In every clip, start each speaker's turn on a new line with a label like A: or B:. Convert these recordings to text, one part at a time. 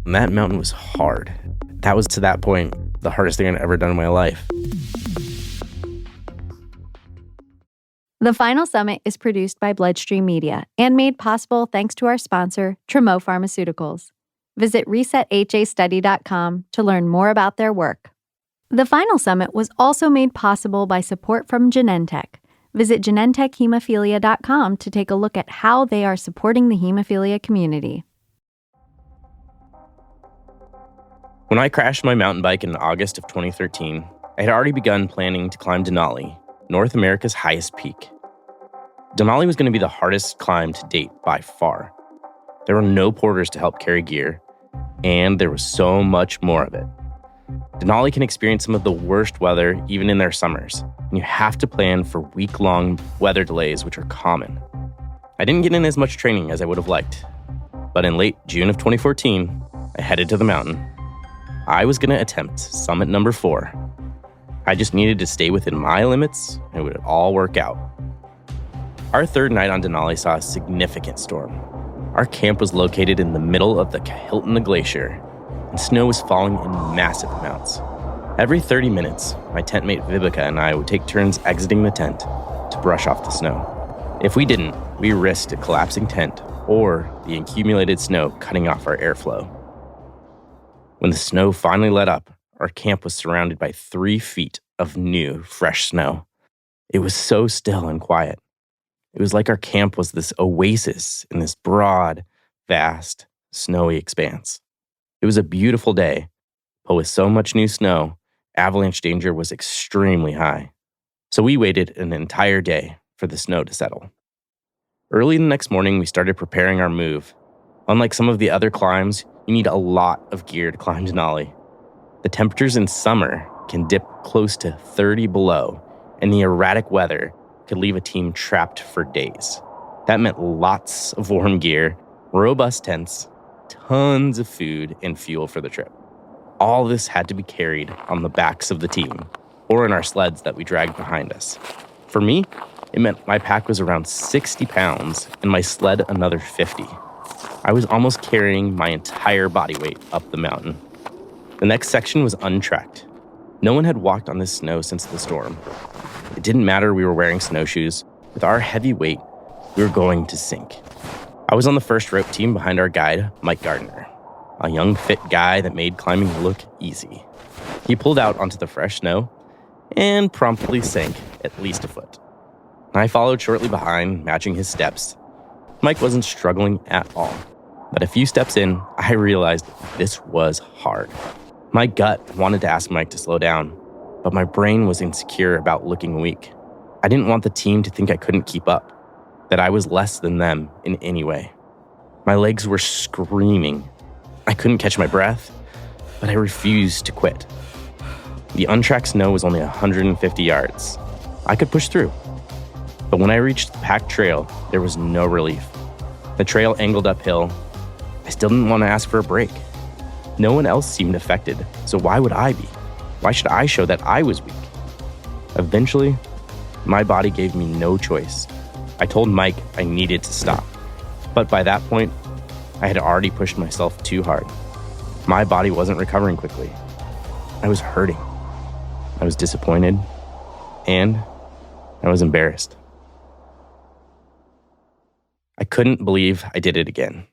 A: And that mountain was hard. That was, to that point, the hardest thing I'd ever done in my life.
B: The Final Summit is produced by Bloodstream Media and made possible thanks to our sponsor, Tremo Pharmaceuticals. Visit resethastudy.com to learn more about their work. The Final Summit was also made possible by support from Genentech. Visit genentechhemophilia.com to take a look at how they are supporting the hemophilia community.
A: When I crashed my mountain bike in August of 2013, I had already begun planning to climb Denali, North America's highest peak. Denali was going to be the hardest climb to date by far. There were no porters to help carry gear, and there was so much more of it. Denali can experience some of the worst weather even in their summers, and you have to plan for week-long weather delays, which are common. I didn't get in as much training as I would have liked, but in late June of 2014, I headed to the mountain. I was going to attempt summit number 4. I just needed to stay within my limits, and it would all work out. Our third night on Denali saw a significant storm. Our camp was located in the middle of the Kahiltna Glacier, and snow was falling in massive amounts. Every 30 minutes, my tent mate Vibeke and I would take turns exiting the tent to brush off the snow. If we didn't, we risked a collapsing tent or the accumulated snow cutting off our airflow. When the snow finally let up, our camp was surrounded by 3 feet of new, fresh snow. It was so still and quiet. It was like our camp was this oasis in this broad, vast, snowy expanse. It was a beautiful day, but with so much new snow, avalanche danger was extremely high. So we waited an entire day for the snow to settle. Early the next morning, we started preparing our move. Unlike some of the other climbs, you need a lot of gear to climb Denali. The temperatures in summer can dip close to 30 below, and the erratic weather could leave a team trapped for days. That meant lots of warm gear, robust tents, tons of food and fuel for the trip. All this had to be carried on the backs of the team, or in our sleds that we dragged behind us. For me, it meant my pack was around 60 pounds and my sled another 50. I was almost carrying my entire body weight up the mountain. The next section was untrekked. No one had walked on this snow since the storm. It didn't matter we were wearing snowshoes. With our heavy weight, we were going to sink. I was on the first rope team behind our guide, Mike Gardner, a young, fit guy that made climbing look easy. He pulled out onto the fresh snow and promptly sank at least a foot. I followed shortly behind, matching his steps. Mike wasn't struggling at all, but a few steps in, I realized this was hard. My gut wanted to ask Mike to slow down, but my brain was insecure about looking weak. I didn't want the team to think I couldn't keep up, that I was less than them in any way. My legs were screaming. I couldn't catch my breath, but I refused to quit. The untracked snow was only 150 yards. I could push through. But when I reached the packed trail, there was no relief. The trail angled uphill. I still didn't want to ask for a break. No one else seemed affected, so why would I be? Why should I show that I was weak? Eventually, my body gave me no choice. I told Mike I needed to stop. But by that point, I had already pushed myself too hard. My body wasn't recovering quickly. I was hurting. I was disappointed. And I was embarrassed. I couldn't believe I did it again.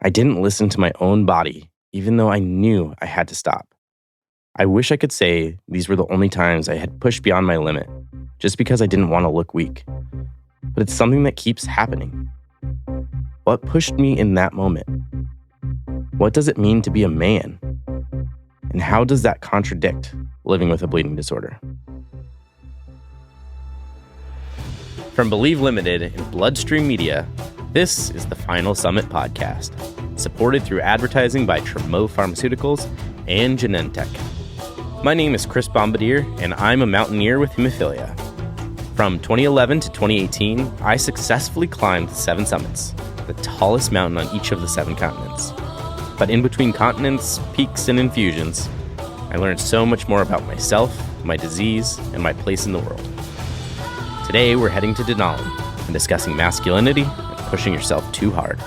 A: I didn't listen to my own body, even though I knew I had to stop. I wish I could say these were the only times I had pushed beyond my limit, just because I didn't want to look weak. But it's something that keeps happening. What pushed me in that moment? What does it mean to be a man? And how does that contradict living with a bleeding disorder? From Believe Limited and Bloodstream Media, this is the Final Summit podcast, supported through advertising by Tremo Pharmaceuticals and Genentech. My name is Chris Bombardier, and I'm a mountaineer with hemophilia. From 2011 to 2018, I successfully climbed 7 summits, the tallest mountain on each of the 7 continents. But in between continents, peaks, and infusions, I learned so much more about myself, my disease, and my place in the world. Today, we're heading to Denali and discussing masculinity and pushing yourself too hard.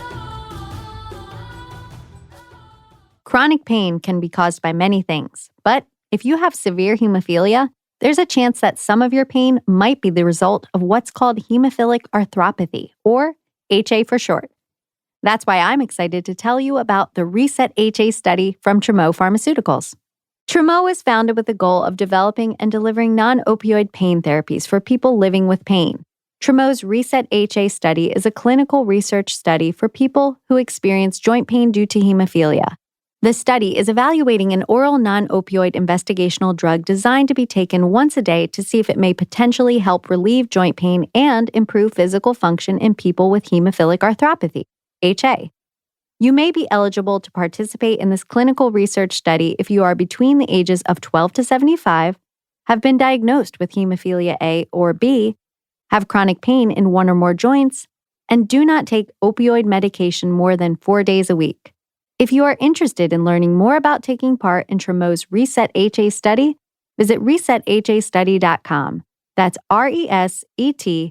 B: Chronic pain can be caused by many things, but if you have severe hemophilia, there's a chance that some of your pain might be the result of what's called hemophilic arthropathy, or HA for short. That's why I'm excited to tell you about the Reset HA study from Tremo Pharmaceuticals. Tremo was founded with the goal of developing and delivering non-opioid pain therapies for people living with pain. Tremo's Reset HA study is a clinical research study for people who experience joint pain due to hemophilia. The study is evaluating an oral non-opioid investigational drug designed to be taken once a day to see if it may potentially help relieve joint pain and improve physical function in people with hemophilic arthropathy, HA. You may be eligible to participate in this clinical research study if you are between the ages of 12 to 75, have been diagnosed with hemophilia A or B, have chronic pain in one or more joints, and do not take opioid medication more than 4 days a week. If you are interested in learning more about taking part in Tremo's Reset HA study, visit resethastudy.com. That's RESETHA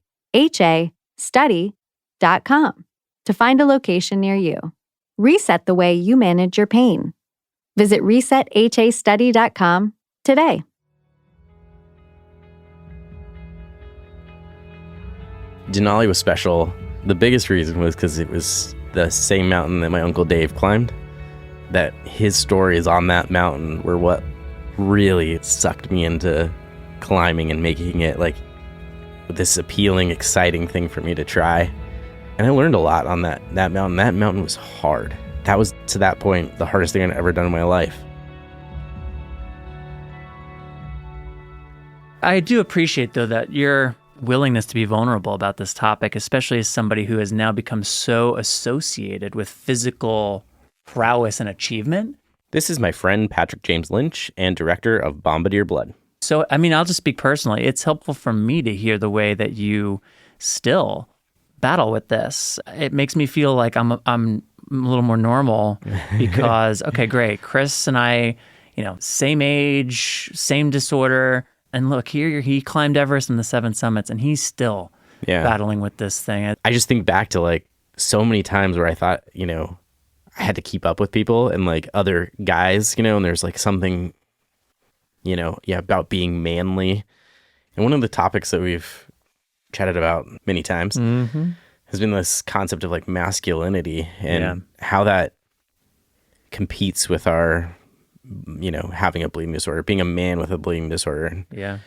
B: study.com to find a location near you. Reset the way you manage your pain. Visit resethastudy.com today.
A: Denali was special. The biggest reason was because it was the same mountain that my Uncle Dave climbed. That his stories on that mountain were what really sucked me into climbing and making it like this appealing, exciting thing for me to try. And I learned a lot on that mountain. That mountain was hard. That was, to that point, the hardest thing I'd ever done in my life.
C: I do appreciate, though, that your willingness to be vulnerable about this topic, especially as somebody who has now become so associated with physical prowess and achievement.
A: This is my friend Patrick James Lynch and director of Bombardier Blood.
C: So, I mean, I'll just speak personally. It's helpful for me to hear the way that you still battle with this. It makes me feel like I'm a little more normal because, okay, great. Chris and I, same age, same disorder. And look, here he climbed Everest and the 7 summits, and he's still battling with this thing.
A: I just think back to like so many times where I thought, I had to keep up with people and like other guys, and there's like something, about being manly. And one of the topics that we've chatted about many times has been this concept of like masculinity and how that competes with our, having a bleeding disorder, being a man with a bleeding disorder.
C: Yeah.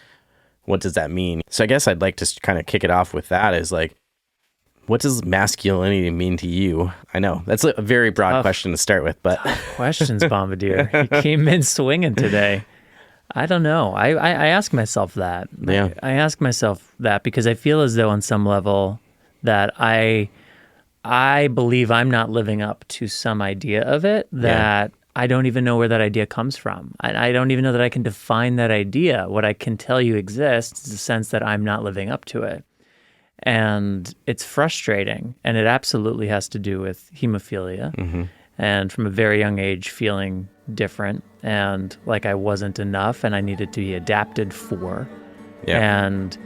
A: What does that mean? So I guess I'd like to kind of kick it off with that is like, what does masculinity mean to you? I know that's a very broad question to start with, but
C: questions, Bombardier. You came in swinging today. I don't know. I ask myself that.
A: Yeah.
C: I ask myself that because I feel as though on some level that I believe I'm not living up to some idea of it that I don't even know where that idea comes from. I don't even know that I can define that idea. What I can tell you exists is the sense that I'm not living up to it. And it's frustrating, and it absolutely has to do with hemophilia, and from a very young age feeling different and like I wasn't enough and I needed to be adapted for. And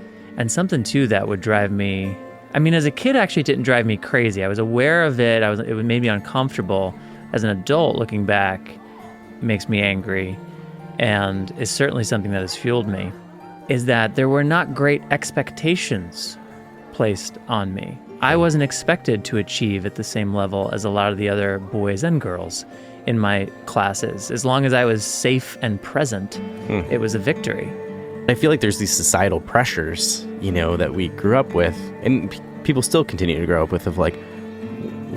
C: something too that would drive me, I mean, as a kid actually it didn't drive me crazy. I was aware of it. It made me uncomfortable. As an adult looking back, it makes me angry, and is certainly something that has fueled me, is that there were not great expectations placed on me. I wasn't expected to achieve at the same level as a lot of the other boys and girls in my classes. As long as I was safe and present, it was a victory.
A: I feel like there's these societal pressures, that we grew up with, and people still continue to grow up with, of like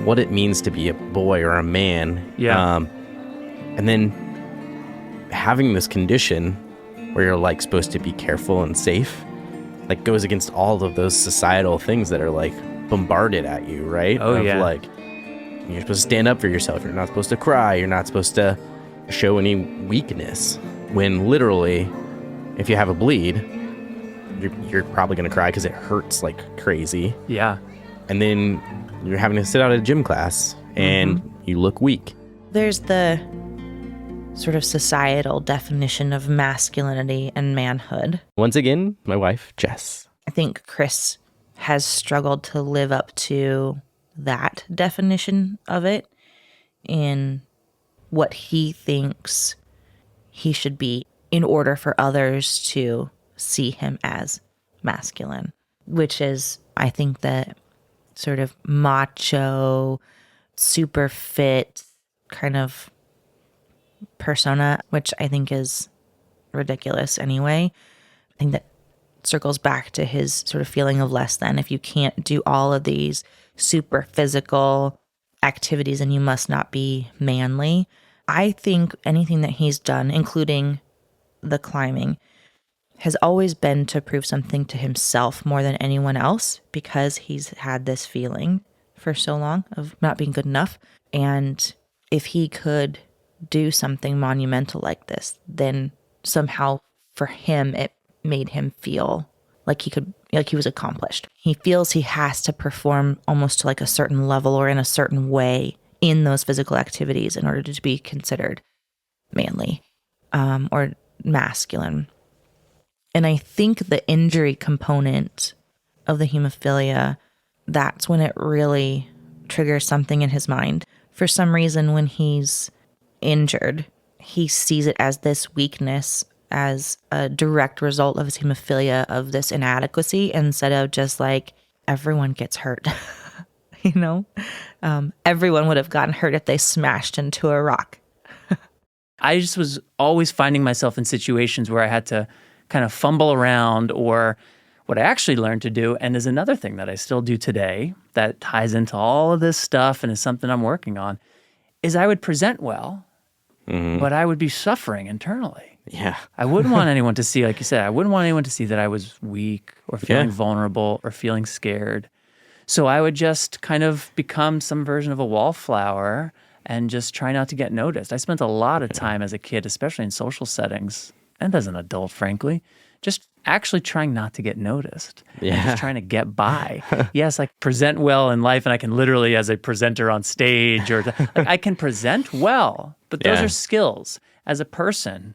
A: what it means to be a boy or a man.
C: Yeah.
A: And then having this condition where you're like supposed to be careful and safe, like goes against all of those societal things that are like bombarded at you, right?
C: Oh, yeah.
A: Like you're supposed to stand up for yourself. You're not supposed to cry. You're not supposed to show any weakness. When literally, if you have a bleed, you're probably going to cry because it hurts like crazy.
C: Yeah.
A: And then you're having to sit out a gym class and you look weak.
D: There's the sort of societal definition of masculinity and manhood.
A: Once again, my wife, Jess.
D: I think Chris has struggled to live up to that definition of it in what he thinks he should be in order for others to see him as masculine, which is, I think, that sort of macho, super fit kind of persona, which I think is ridiculous anyway. I think that circles back to his sort of feeling of less than. If you can't do all of these super physical activities, and you must not be manly. I think anything that he's done, including the climbing, has always been to prove something to himself more than anyone else, because he's had this feeling for so long of not being good enough. And if he could do something monumental like this, then somehow for him it made him feel like he was accomplished. He feels he has to perform almost to like a certain level or in a certain way in those physical activities in order to be considered manly or masculine. And I think the injury component of the hemophilia, that's when it really triggers something in his mind. For some reason, when he's injured, he sees it as this weakness, as a direct result of his hemophilia, of this inadequacy, instead of just like, everyone gets hurt. You know, everyone would have gotten hurt if they smashed into a rock.
C: I just was always finding myself in situations where I had to kind of fumble around, or what I actually learned to do, and is another thing that I still do today that ties into all of this stuff and is something I'm working on, is I would present well, but I would be suffering internally.
A: Yeah.
C: I wouldn't want anyone to see, like you said, I wouldn't want anyone to see that I was weak or feeling vulnerable or feeling scared. So I would just kind of become some version of a wallflower and just try not to get noticed. I spent a lot of time as a kid, especially in social settings, and as an adult, frankly, just actually trying not to get noticed.
A: Yeah.
C: And just trying to get by. Yes, I present well in life, and I can literally, as a presenter on stage, or like, I can present well, but those are skills. As a person,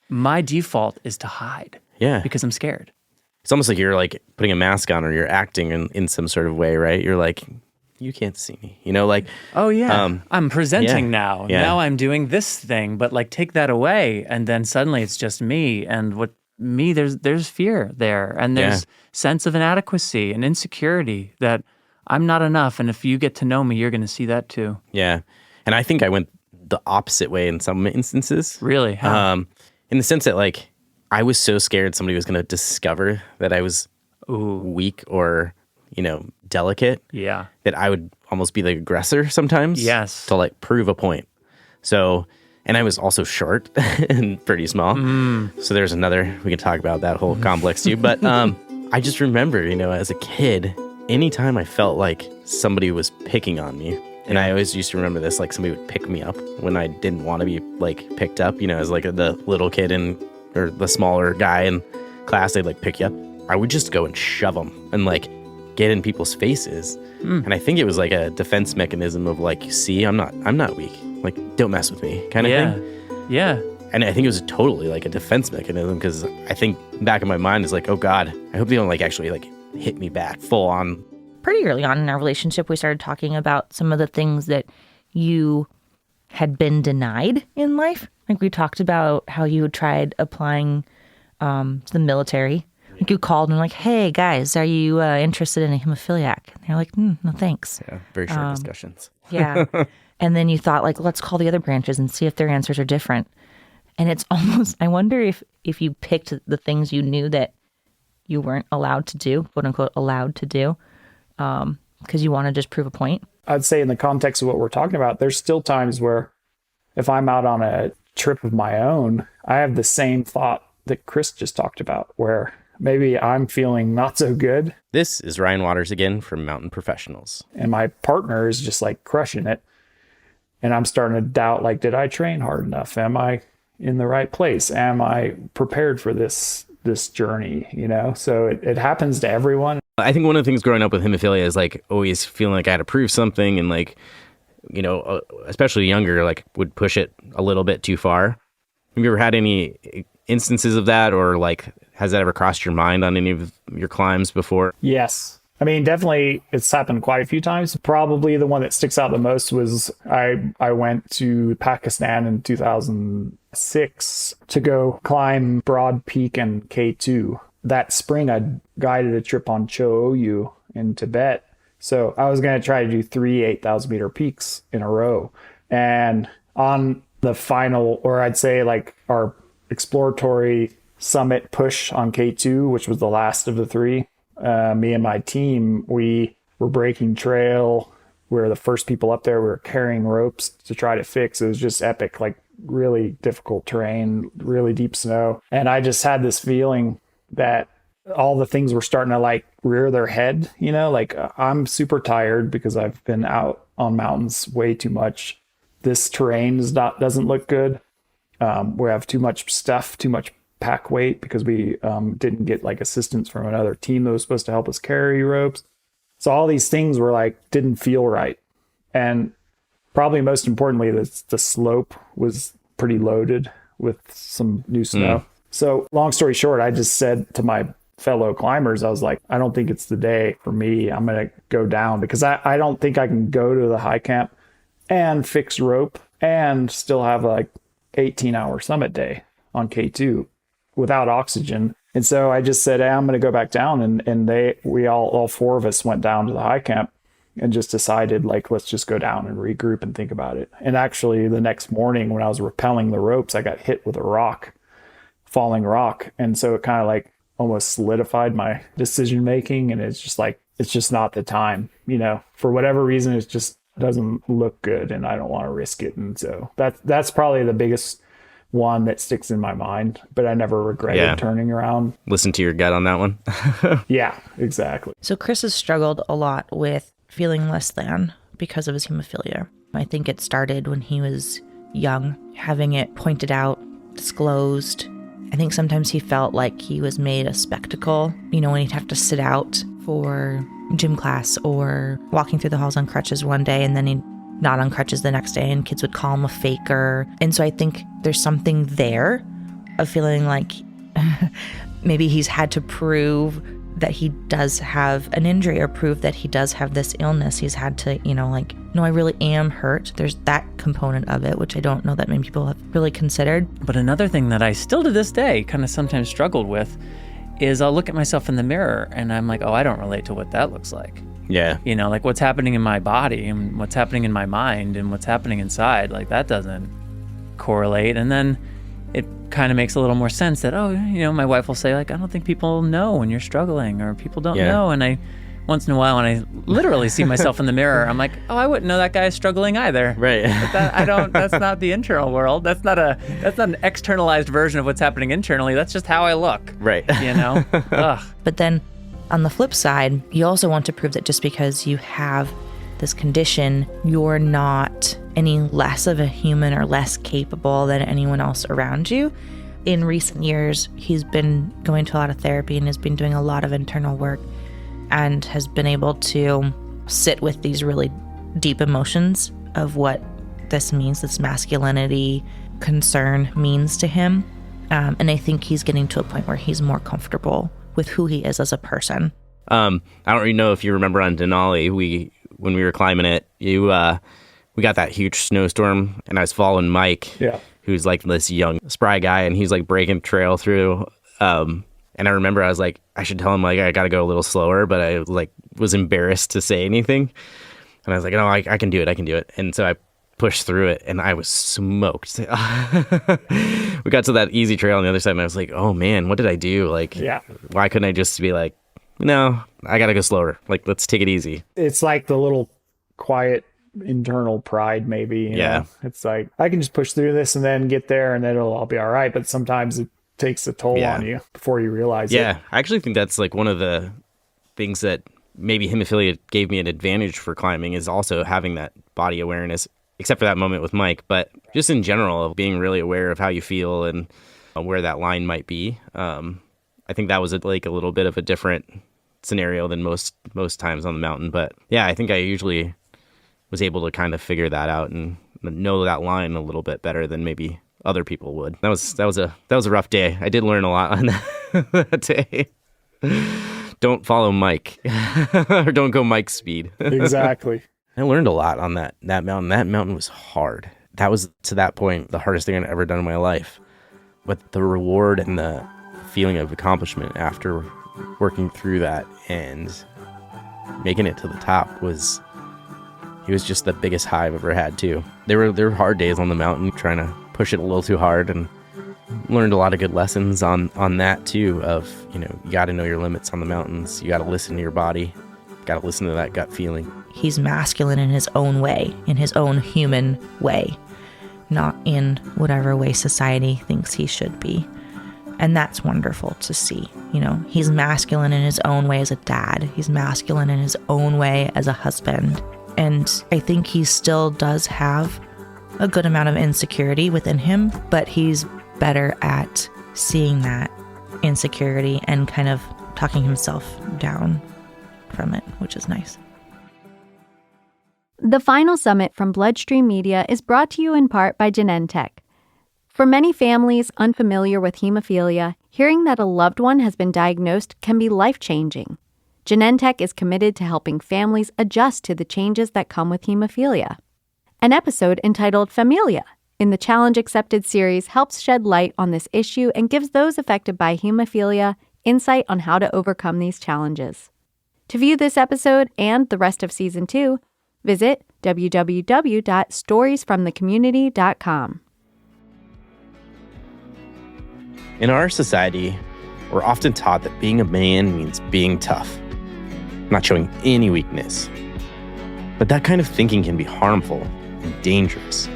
C: my default is to hide.
A: Yeah.
C: Because I'm scared.
A: It's almost like you're like putting a mask on, or you're acting in some sort of way, right? You're like, you can't see me, you know, like,
C: oh yeah, I'm presenting now.
A: Yeah.
C: Now I'm doing this thing, but like take that away, and then suddenly it's just me. And what me, there's fear there, and there's sense of inadequacy and insecurity that I'm not enough. And if you get to know me, you're going to see that too.
A: Yeah. And I think I went the opposite way in some instances.
C: Really? How?
A: In the sense that like, I was so scared somebody was going to discover that I was weak or, you know, delicate.
C: Yeah.
A: That I would almost be the aggressor sometimes.
C: Yes.
A: To like prove a point. So, and I was also short and pretty small. So there's another, we can talk about that whole complex too. But I just remember, you know, as a kid, anytime I felt like somebody was picking on me, and I always used to remember this, like somebody would pick me up when I didn't want to be like picked up, you know, as like the little kid or the smaller guy in class, they'd like pick you up. I would just go and shove them and like get in people's faces. And I think it was like a defense mechanism of like, see, I'm not weak. Like, don't mess with me kind of thing.
C: Yeah.
A: And I think it was totally like a defense mechanism, because I think back in my mind is like, oh God, I hope they don't like actually like hit me back full on.
D: Pretty early on in our relationship, we started talking about some of the things that you had been denied in life. Like we talked about how you had tried applying to the military. Like you called and were like, hey guys, are you interested in a hemophiliac? And they're like, no thanks.
A: Yeah, very short discussions.
D: Yeah. And then you thought like, let's call the other branches and see if their answers are different. And it's almost, I wonder if you picked the things you knew that you weren't allowed to do, quote unquote, allowed to do, because you want to just prove a point.
E: I'd say in the context of what we're talking about, there's still times where if I'm out on a trip of my own, I have the same thought that Chris just talked about, where maybe I'm feeling not so good.
A: This is Ryan Waters again from Mountain Professionals.
E: And my partner is just like crushing it. And I'm starting to doubt, like, did I train hard enough? Am I in the right place? Am I prepared for this journey? You know, so it happens to everyone.
A: I think one of the things growing up with hemophilia is like always feeling like I had to prove something, and like, you know, especially younger, like would push it a little bit too far. Have you ever had any instances of that, or like has that ever crossed your mind on any of your climbs before?
E: Yes. I mean, definitely it's happened quite a few times. Probably the one that sticks out the most was I went to Pakistan in 2006 to go climb Broad Peak and K2. That spring, I guided a trip on Cho Oyu in Tibet. So I was going to try to do 3 8,000 meter peaks in a row. And on the final, or I'd say like our exploratory summit push on K2, which was the last of the three, me and my team, we were breaking trail. We were the first people up there. We were carrying ropes to try to fix. It was just epic, like really difficult terrain, really deep snow. And I just had this feeling that all the things were starting to like rear their head, you know, like I'm super tired because I've been out on mountains way too much. This terrain doesn't look good. We have too much stuff, too much pack weight because we didn't get like assistance from another team that was supposed to help us carry ropes. So all these things were like, didn't feel right. And probably most importantly, the slope was pretty loaded with some new snow. So long story short, I just said to my fellow climbers, I was like, I don't think it's the day for me. I'm going to go down because I don't think I can go to the high camp and fix rope and still have like 18-hour summit day on K2 without oxygen. And so I just said, hey, I'm going to go back down. And we all four of us went down to the high camp and just decided like, let's just go down and regroup and think about it. And actually the next morning when I was rappelling the ropes, I got hit with a falling rock. And so it kind of like almost solidified my decision making. And it's just like, it's just not the time, you know, for whatever reason, it just doesn't look good and I don't want to risk it. And so that's probably the biggest one that sticks in my mind, but I never regretted turning around.
A: Listen to your gut on that one.
E: Yeah, exactly.
D: So Chris has struggled a lot with feeling less than because of his hemophilia. I think it started when he was young, having it pointed out, disclosed. I think sometimes he felt like he was made a spectacle, you know, when he'd have to sit out for gym class or walking through the halls on crutches one day and then he'd not on crutches the next day and kids would call him a faker. And so I think there's something there of feeling like maybe he's had to prove that he does have an injury or prove that he does have this illness. He's had to, you know, like, no, I really am hurt. There's that component of it, which I don't know that many people have really considered.
C: But another thing that I still to this day kind of sometimes struggled with is I'll look at myself in the mirror and I'm like, oh, I don't relate to what that looks like.
A: Yeah.
C: You know, like what's happening in my body and what's happening in my mind and what's happening inside, like that doesn't correlate. And then it kind of makes a little more sense that, oh, you know, my wife will say like, I don't think people know when you're struggling or people don't know. And I, once in a while when I literally see myself in the mirror, I'm like, oh, I wouldn't know that guy's struggling either.
A: Right.
C: But that's not the internal world. That's not an externalized version of what's happening internally. That's just how I look.
A: Right.
C: You know? Ugh.
D: But then on the flip side, you also want to prove that just because you have this condition, you're not any less of a human or less capable than anyone else around you. In recent years, he's been going to a lot of therapy and has been doing a lot of internal work and has been able to sit with these really deep emotions of what this means, this masculinity concern means to him. And I think he's getting to a point where he's more comfortable with who he is as a person.
A: I don't really know if you remember on Denali, when we were climbing it, we got that huge snowstorm and I was following Mike, who's like this young spry guy, and he's like breaking trail through. And I remember I was like, I should tell him like I got to go a little slower, but I like was embarrassed to say anything. And I was like, no, I can do it. And so I pushed through it and I was smoked. We got to that easy trail on the other side and I was like, oh man, what did I do? Like, why couldn't I just be like, no, I got to go slower. Like, let's take it easy.
E: It's like the little quiet internal pride, maybe. You know? It's like, I can just push through this and then get there and then it'll all be all right. But sometimes it takes a toll on you before you realize it.
A: Yeah, I actually think that's like one of the things that maybe hemophilia gave me an advantage for climbing is also having that body awareness, except for that moment with Mike, but just in general of being really aware of how you feel and where that line might be. I think that was like a little bit of a different scenario than most times on the mountain. But yeah, I think I usually was able to kind of figure that out and know that line a little bit better than maybe other people would. That was a rough day. I did learn a lot on that day. Don't follow Mike or don't go Mike's speed.
E: Exactly.
A: I learned a lot on that mountain. That mountain was hard. That was, to that point, the hardest thing I'd ever done in my life. But the reward and the feeling of accomplishment after working through that and making it to the top it was just the biggest high I've ever had too. There were hard days on the mountain trying to push it a little too hard, and learned a lot of good lessons on that too of, you got to know your limits on the mountains. You got to listen to your body. Got to listen to that gut feeling.
D: He's masculine in his own way, in his own human way, not in whatever way society thinks he should be. And that's wonderful to see. He's masculine in his own way as a dad. He's masculine in his own way as a husband. And I think he still does have a good amount of insecurity within him, but he's better at seeing that insecurity and kind of talking himself down from it, which is nice.
B: The final summit from Bloodstream Media is brought to you in part by Genentech. For many families unfamiliar with hemophilia, hearing that a loved one has been diagnosed can be life-changing. Genentech is committed to helping families adjust to the changes that come with hemophilia. An episode entitled Familia in the Challenge Accepted series helps shed light on this issue and gives those affected by hemophilia insight on how to overcome these challenges. To view this episode and the rest of Season 2, visit www.storiesfromthecommunity.com.
A: In our society, we're often taught that being a man means being tough, not showing any weakness. But that kind of thinking can be harmful and dangerous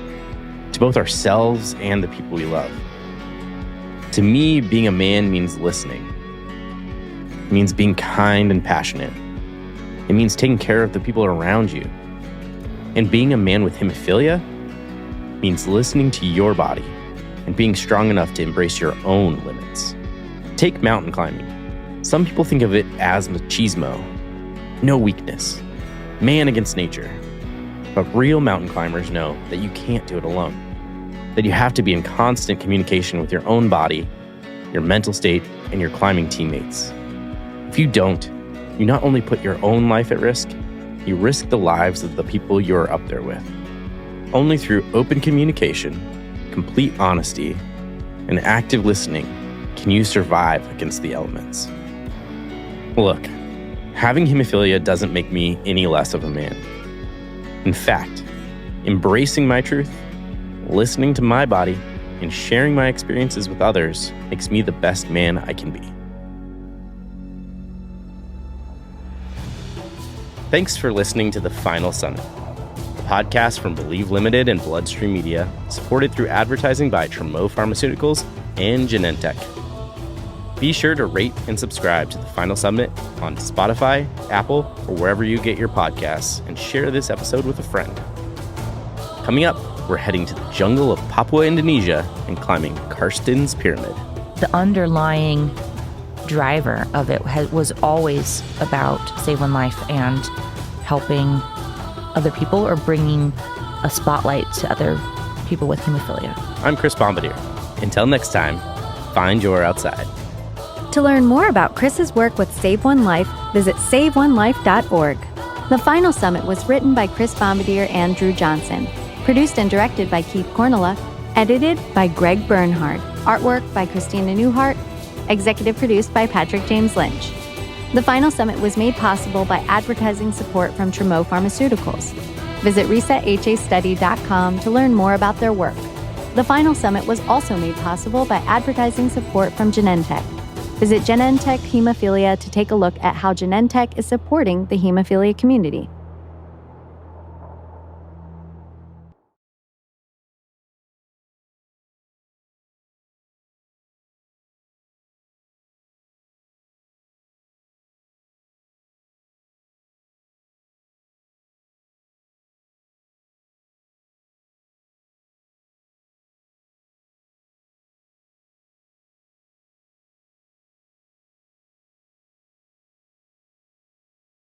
A: to both ourselves and the people we love. To me, being a man means listening. It means being kind and passionate. It means taking care of the people around you. And being a man with hemophilia means listening to your body and being strong enough to embrace your own limits. Take mountain climbing. Some people think of it as machismo, no weakness, man against nature. But real mountain climbers know that you can't do it alone, that you have to be in constant communication with your own body, your mental state, and your climbing teammates. If you don't, you not only put your own life at risk, you risk the lives of the people you're up there with. Only through open communication, complete honesty, and active listening can you survive against the elements. Look, having hemophilia doesn't make me any less of a man. In fact, embracing my truth, listening to my body, and sharing my experiences with others makes me the best man I can be. Thanks for listening to The Final Summit, a podcast from Believe Limited and Bloodstream Media, supported through advertising by Tremo Pharmaceuticals and Genentech. Be sure to rate and subscribe to The Final Summit on Spotify, Apple, or wherever you get your podcasts, and share this episode with a friend. Coming up, we're heading to the jungle of Papua, Indonesia, and climbing Karsten's Pyramid.
D: The underlying driver of it was always about save one life and helping other people or bringing a spotlight to other people with hemophilia. I'm
A: Chris Bombardier. Until next time, find your outside.
B: To learn more about Chris's work with Save One Life, visit saveonelife.org. The Final Summit was written by Chris Bombardier and Drew Johnson, produced and directed by Keith Cornella, edited by Greg Bernhard, artwork by Christina Newhart, executive produced by Patrick James Lynch. The Final Summit was made possible by advertising support from Tremo Pharmaceuticals. Visit resethastudy.com to learn more about their work. The Final Summit was also made possible by advertising support from Genentech. Visit Genentech Hemophilia to take a look at how Genentech is supporting the hemophilia community.